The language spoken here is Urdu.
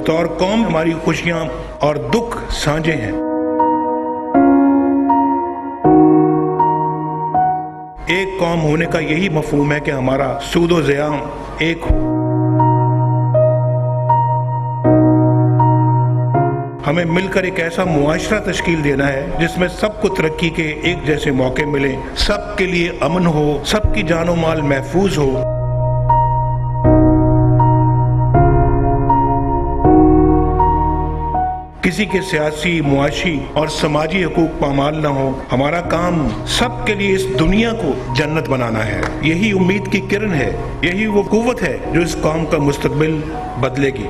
بطور قوم ہماری خوشیاں اور دکھ سانجھے ہیں۔ ایک قوم ہونے کا یہی مفہوم ہے کہ ہمارا سود و زیاں ایک ہو۔ ہمیں مل کر ایک ایسا معاشرہ تشکیل دینا ہے جس میں سب کو ترقی کے ایک جیسے موقع ملیں، سب کے لیے امن ہو، سب کی جان و مال محفوظ ہو۔ کسی کے سیاسی، معاشی اور سماجی حقوق پامال نہ ہو۔ ہمارا کام سب کے لیے اس دنیا کو جنت بنانا ہے۔ یہی امید کی کرن ہے، یہی وہ قوت ہے جو اس قوم کا مستقبل بدلے گی۔